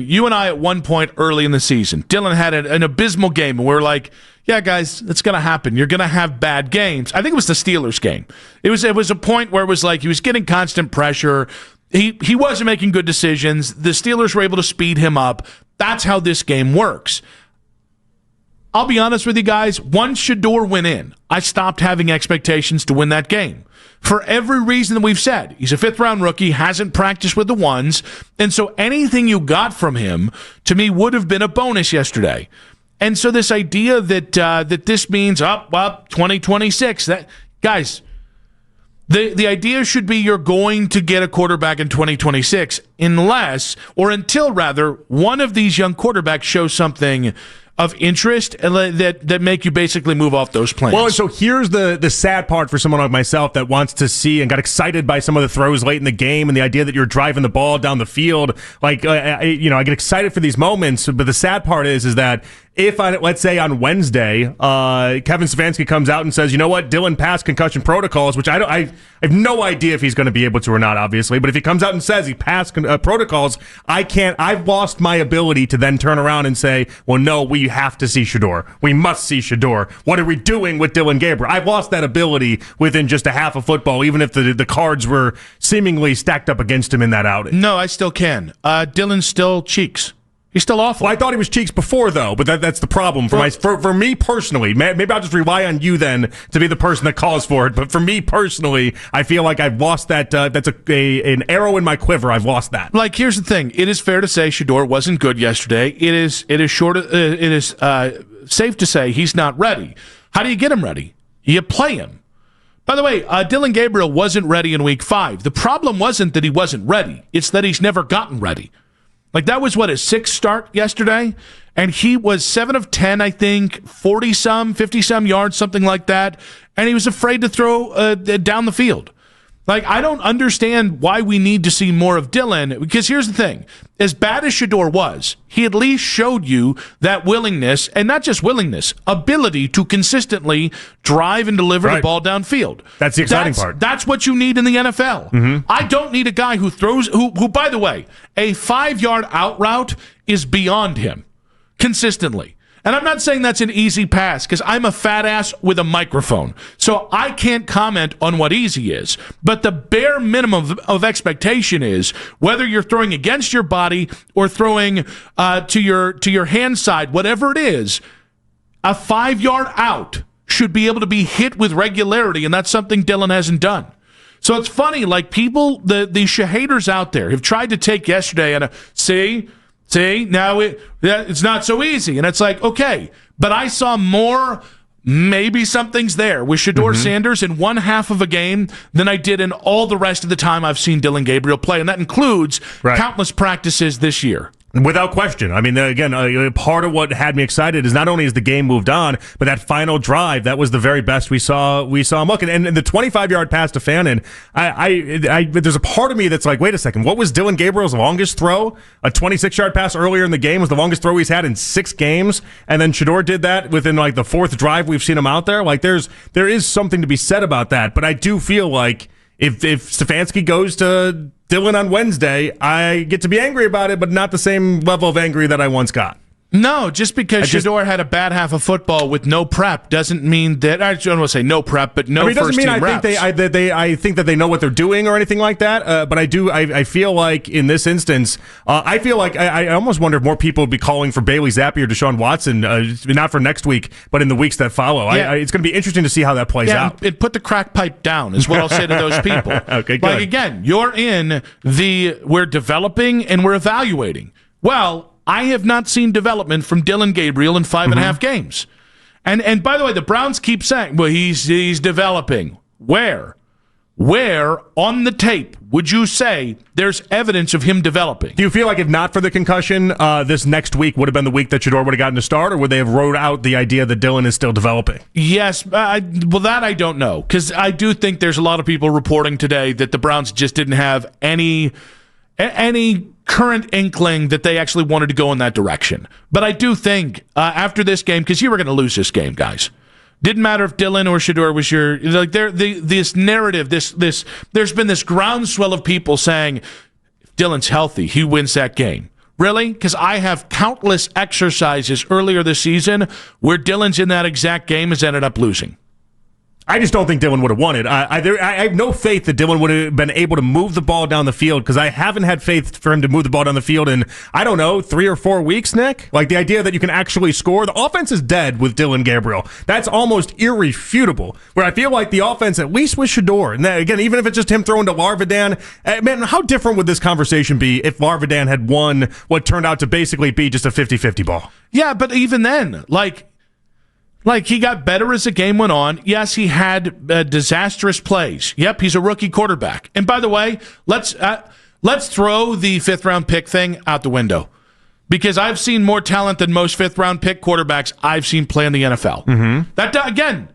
You and I at one point early in the season, Dillon had an abysmal game, and we were like, yeah, guys, it's going to happen. You're going to have bad games. I think it was the Steelers game. It was a point where it was like he was getting constant pressure. He wasn't making good decisions. The Steelers were able to speed him up. That's how this game works. I'll be honest with you guys, once Shedeur went in, I stopped having expectations to win that game. For every reason that we've said. He's a fifth-round rookie, hasn't practiced with the ones, and so anything you got from him, to me, would have been a bonus yesterday. And so this idea that that this means, 2026, guys, the idea should be you're going to get a quarterback in 2026 until one of these young quarterbacks shows something of interest that make you basically move off those plans. Well, and so here's the sad part for someone like myself that wants to see and got excited by some of the throws late in the game and the idea that you're driving the ball down the field. Like, I get excited for these moments, but the sad part is that if, let's say on Wednesday, Kevin Stefanski comes out and says, you know what, Dillon passed concussion protocols, which I have no idea if he's going to be able to or not, obviously, but if he comes out and says he passed protocols, I've lost my ability to then turn around and say, well, no, we have to see Shedeur. We must see Shedeur. What are we doing with Dillon Gabriel? I've lost that ability within just a half of football, even if the cards were seemingly stacked up against him in that outing. No, I still can. Dillon's still cheeks. He's still awful. Well, I thought he was cheeks before, though, but that's the problem for me personally. Maybe I'll just rely on you then to be the person that calls for it. But for me personally, I feel like I've lost that. That's an arrow in my quiver. I've lost that. Like, here's the thing: it is fair to say Shedeur wasn't good yesterday. It is safe to say he's not ready. How do you get him ready? You play him. By the way, Dillon Gabriel wasn't ready in Week 5. The problem wasn't that he wasn't ready; it's that he's never gotten ready. Like, that was, his sixth start yesterday? And he was 7 of 10, I think, 40-some, 50-some yards, something like that. And he was afraid to throw down the field. Like, I don't understand why we need to see more of Dillon, because here's the thing. As bad as Shedeur was, he at least showed you that willingness, and not just willingness, ability to consistently drive and deliver the ball downfield. That's the exciting part. That's what you need in the NFL. Mm-hmm. I don't need a guy who throws, who, by the way, a 5-yard out route is beyond him consistently. And I'm not saying that's an easy pass, because I'm a fat ass with a microphone. So I can't comment on what easy is. But the bare minimum of expectation is whether you're throwing against your body or throwing to your hand side, whatever it is, a 5-yard out should be able to be hit with regularity, and that's something Dillon hasn't done. So it's funny, like, people, the haters out there have tried to take yesterday and See, now it's not so easy. And it's like, okay, but I saw more, maybe something's there with Shedeur Sanders in one half of a game than I did in all the rest of the time I've seen Dillon Gabriel play. And that includes countless practices this year. Without question. I mean, again, part of what had me excited is not only has the game moved on, but that final drive, that was the very best we saw him look. And the 25-yard pass to Fannin, there's a part of me that's like, wait a second, what was Dillon Gabriel's longest throw? A 26-yard pass earlier in the game was the longest throw he's had in 6 games, and then Shedeur did that within like the 4th drive we've seen him out there. Like, there is something to be said about that, but I do feel like if Stefanski goes to Dillon on Wednesday, I get to be angry about it, but not the same level of angry that I once got. No, just because Shedeur had a bad half of football with no prep doesn't mean that. I don't want to say no prep, but no first team reps. I think that they know what they're doing or anything like that. But I feel like in this instance, I almost wonder if more people would be calling for Bailey Zappi or Deshaun Watson, not for next week, but in the weeks that follow. Yeah. It's going to be interesting to see how that plays out. And put the crack pipe down is what I'll say to those people. Okay, good. Like, again, you're in we're developing and we're evaluating. Well, I have not seen development from Dillon Gabriel in 5.5 games. And by the way, the Browns keep saying, well, he's developing. Where on the tape would you say there's evidence of him developing? Do you feel like if not for the concussion, this next week would have been the week that Shedeur would have gotten to start, or would they have wrote out the idea that Dillon is still developing? Yes. Well, that I don't know, because I do think there's a lot of people reporting today that the Browns just didn't have any current inkling that they actually wanted to go in that direction. But I do think after this game, because you were going to lose this game, guys. Didn't matter if Dillon or Shedeur was this narrative, there's been this groundswell of people saying if Dillon's healthy, he wins that game. Really? Because I have countless exercises earlier this season where Dillon's in that exact game has ended up losing. I just don't think Dillon would have won it. I have no faith that Dillon would have been able to move the ball down the field because I haven't had faith for him to move the ball down the field in, I don't know, 3 or 4 weeks, Nick. Like the idea that you can actually score. The offense is dead with Dillon Gabriel. That's almost irrefutable. Where I feel like the offense, at least with Shedeur, and again, even if it's just him throwing to Larvidan, man, how different would this conversation be if Larvidan had won what turned out to basically be just a 50-50 ball? Yeah, but even then, like he got better as the game went on. Yes, he had disastrous plays. Yep, he's a rookie quarterback. And by the way, let's throw the 5th-round pick thing out the window because I've seen more talent than most 5th-round pick quarterbacks I've seen play in the NFL. Mm-hmm. That again,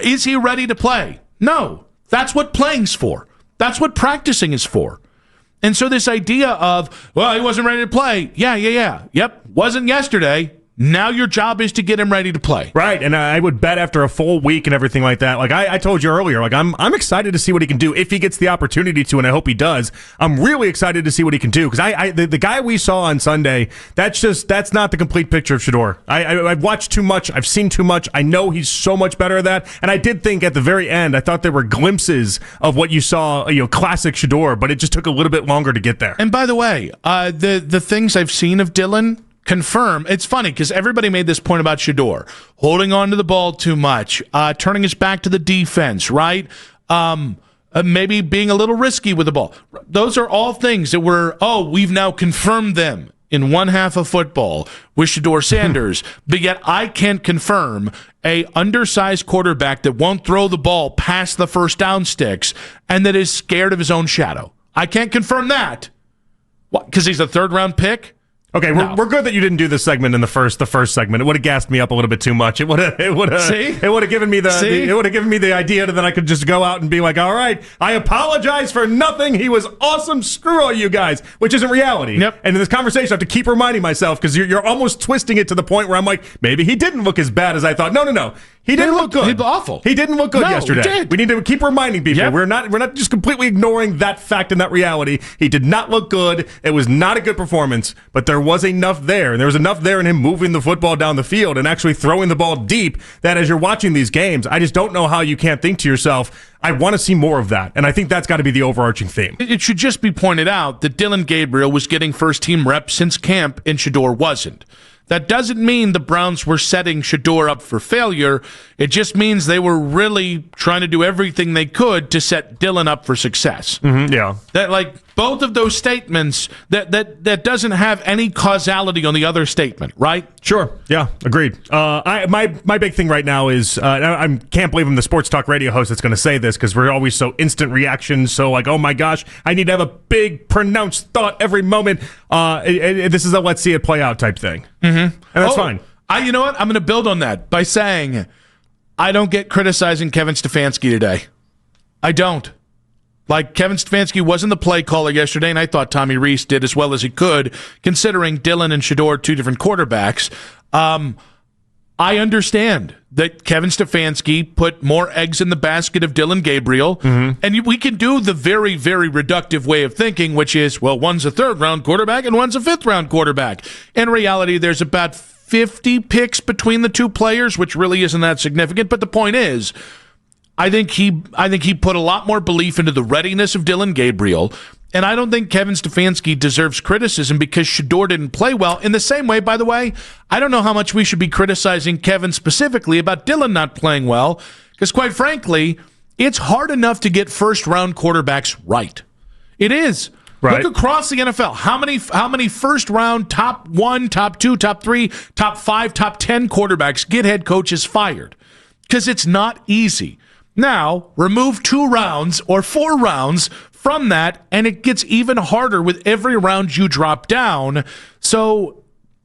is he ready to play? No. That's what playing's for. That's what practicing is for. And so this idea of, well, he wasn't ready to play. Yeah. Yep, wasn't yesterday. Now your job is to get him ready to play. Right, and I would bet after a full week and everything like that, like I told you earlier, like I'm excited to see what he can do if he gets the opportunity to, and I hope he does. I'm really excited to see what he can do because the guy we saw on Sunday, that's not the complete picture of Shedeur. I've watched too much, I've seen too much. I know he's so much better at that, and I did think at the very end, I thought there were glimpses of what you saw, classic Shedeur, but it just took a little bit longer to get there. And by the way, the things I've seen of Dillon confirm. It's funny because everybody made this point about Shedeur holding on to the ball too much, turning his back to the defense, right? Maybe being a little risky with the ball. Those are all things that we've now confirmed them in one half of football with Shedeur Sanders. But yet I can't confirm a undersized quarterback that won't throw the ball past the first down sticks and that is scared of his own shadow. I can't confirm that. What? Because he's a 3rd-round pick? Okay, we're good that you didn't do this segment in the first segment. It would have gassed me up a little bit too much. It would have given me the idea that I could just go out and be like, all right, I apologize for nothing. He was awesome. Screw all you guys, which isn't reality. Yep. And in this conversation, I have to keep reminding myself because you're almost twisting it to the point where I'm like, maybe he didn't look as bad as I thought. No. He didn't look good. He looked awful. He didn't look good yesterday. He did. We need to keep reminding people. Yep. We're not just completely ignoring that fact and that reality. He did not look good. It was not a good performance, but there was enough there. And there was enough there in him moving the football down the field and actually throwing the ball deep that as you're watching these games, I just don't know how you can't think to yourself, I want to see more of that. And I think that's got to be the overarching theme. It should just be pointed out that Dillon Gabriel was getting first-team reps since camp and Shedeur wasn't. That doesn't mean the Browns were setting Shedeur up for failure. It just means they were really trying to do everything they could to set Dillon up for success. Mm-hmm, yeah. That, like, both of those statements, that doesn't have any causality on the other statement, right? Sure. Yeah, agreed. My big thing right now is, I can't believe I'm the sports talk radio host that's going to say this because we're always so instant reactions, so like, oh my gosh, I need to have a big pronounced thought every moment. This is a let's see it play out type thing. Mm-hmm. And that's fine. You know what? I'm going to build on that by saying I don't get criticizing Kevin Stefanski today. I don't. Like, Kevin Stefanski wasn't the play caller yesterday, and I thought Tommy Rees did as well as he could, considering Dillon and Shedeur, 2 different quarterbacks. I understand that Kevin Stefanski put more eggs in the basket of Dillon Gabriel, and we can do the very, very reductive way of thinking, which is, well, one's a 3rd-round quarterback and one's a 5th-round quarterback. In reality, there's about 50 picks between the 2 players, which really isn't that significant, but the point is, I think he put a lot more belief into the readiness of Dillon Gabriel, and I don't think Kevin Stefanski deserves criticism because Shedeur didn't play well. In the same way, by the way, I don't know how much we should be criticizing Kevin specifically about Dillon not playing well, because quite frankly, it's hard enough to get first-round quarterbacks right. It is. Right. Look across the NFL. How many first-round top 1, top 2, top 3, top 5, top 10 quarterbacks get head coaches fired? Because it's not easy. Now, remove 2 rounds or 4 rounds from that, and it gets even harder with every round you drop down. So,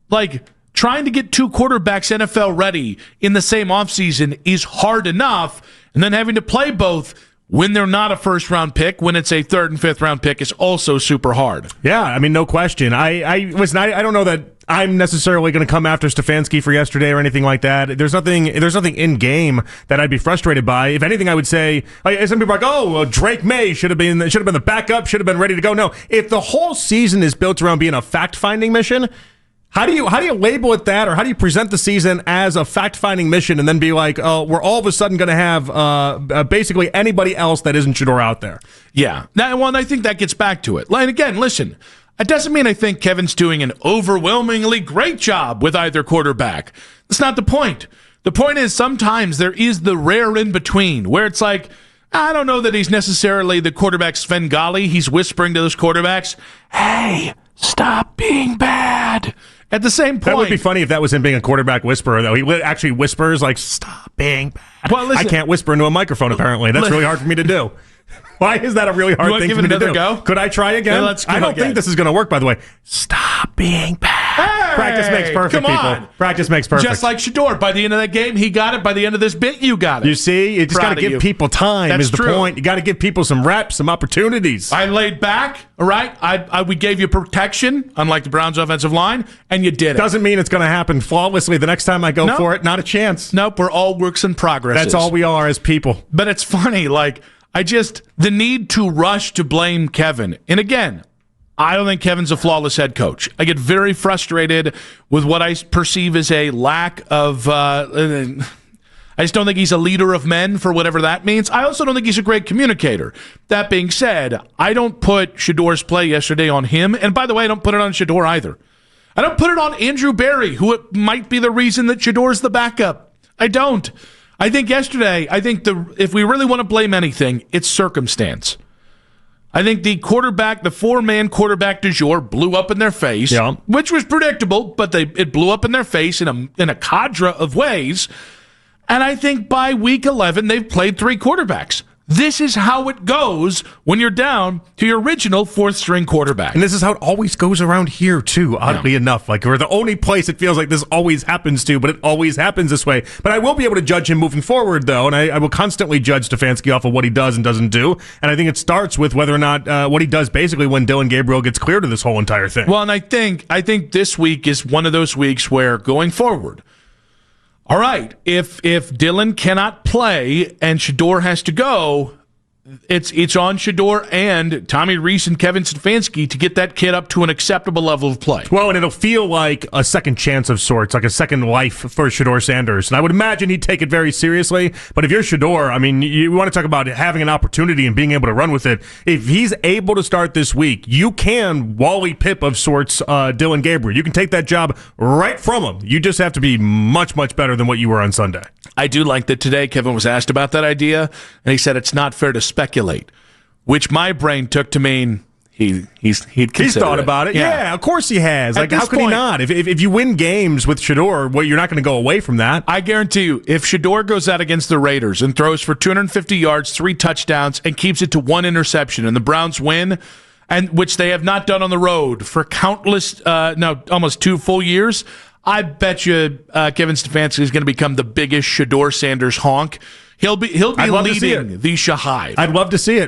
like, trying to get 2 quarterbacks NFL ready in the same offseason is hard enough, and then having to play both when they're not a first-round pick, when it's a 3rd and 5th round pick, is also super hard. Yeah, I mean, no question. I don't know that I'm necessarily going to come after Stefanski for yesterday or anything like that. There's nothing in game that I'd be frustrated by. If anything, I would say, some people are like, oh, well, Drake May should have been the backup, should have been ready to go. No, if the whole season is built around being a fact-finding mission, how do you label it that, or how do you present the season as a fact-finding mission and then be like, oh, we're all of a sudden going to have basically anybody else that isn't Shedeur out there? Yeah. Now, well, I think that gets back to it. And again, listen, it doesn't mean I think Kevin's doing an overwhelmingly great job with either quarterback. That's not the point. The point is sometimes there is the rare in-between where it's like, I don't know that he's necessarily the quarterback Svengali. He's whispering to those quarterbacks, hey, stop being bad. At the same point, that would be funny if that was him being a quarterback whisperer, though. He actually whispers, like, stop being bad. Well, listen, I can't whisper into a microphone, apparently. That's really hard for me to do. Why is that a really hard thing for me to do? Go? Could I try again? Yeah, I don't think this is going to work, by the way. Stop being bad. Hey, practice makes perfect, people. Practice makes perfect. Just like Shedeur. By the end of that game, he got it. By the end of this bit, you got it. You see? You just got to give people time. That's is the true. point. You got to give people some reps, some opportunities. I laid back, all right? We gave you protection, unlike the Browns' offensive line, and you did it. Doesn't mean it's going to happen flawlessly the next time I go for it. Not a chance. Nope, we're all works in progress. That's all we are as people. But it's funny, like, the need to rush to blame Kevin. And again, I don't think Kevin's a flawless head coach. I get very frustrated with what I perceive as a lack of, I just don't think he's a leader of men for whatever that means. I also don't think he's a great communicator. That being said, I don't put Shedeur's play yesterday on him. And by the way, I don't put it on Shedeur either. I don't put it on Andrew Berry, who it might be the reason that Shedeur's the backup. I don't. I think yesterday, if we really want to blame anything, it's circumstance. I think the four-man quarterback du jour blew up in their face, which was predictable, but it blew up in their face in a cadre of ways. And I think by week 11, they've played three quarterbacks. This is how it goes when you're down to your original fourth-string quarterback. And this is how it always goes around here, too, oddly enough. Like, we're the only place it feels like this always happens to, but it always happens this way. But I will be able to judge him moving forward, though, and I will constantly judge Stefanski off of what he does and doesn't do. And I think it starts with whether or not what he does basically when Dillon Gabriel gets cleared of this whole entire thing. Well, and I think this week is one of those weeks where, going forward, all right, if Dillon cannot play and Shedeur has to go, it's on Shedeur and Tommy Rees and Kevin Stefanski to get that kid up to an acceptable level of play. Well, and it'll feel like a second chance of sorts, like a second life for Shedeur Sanders. And I would imagine he'd take it very seriously. But if you're Shedeur, I mean, you want to talk about having an opportunity and being able to run with it. If he's able to start this week, you can Wally Pip of sorts Dillon Gabriel. You can take that job right from him. You just have to be much, much better than what you were on Sunday. I do like that today Kevin was asked about that idea, and he said it's not fair to speculate, which my brain took to mean he's thought about it. Yeah, of course he has. Like, how could he not? If you win games with Shedeur, well, you're not going to go away from that. I guarantee you, if Shedeur goes out against the Raiders and throws for 250 yards, 3 touchdowns, and keeps it to 1 interception, and the Browns win, and which they have not done on the road for almost 2 full years, I bet you Kevin Stefanski is going to become the biggest Shedeur Sanders honk. He'll be leading the Shahive. I'd love to see it.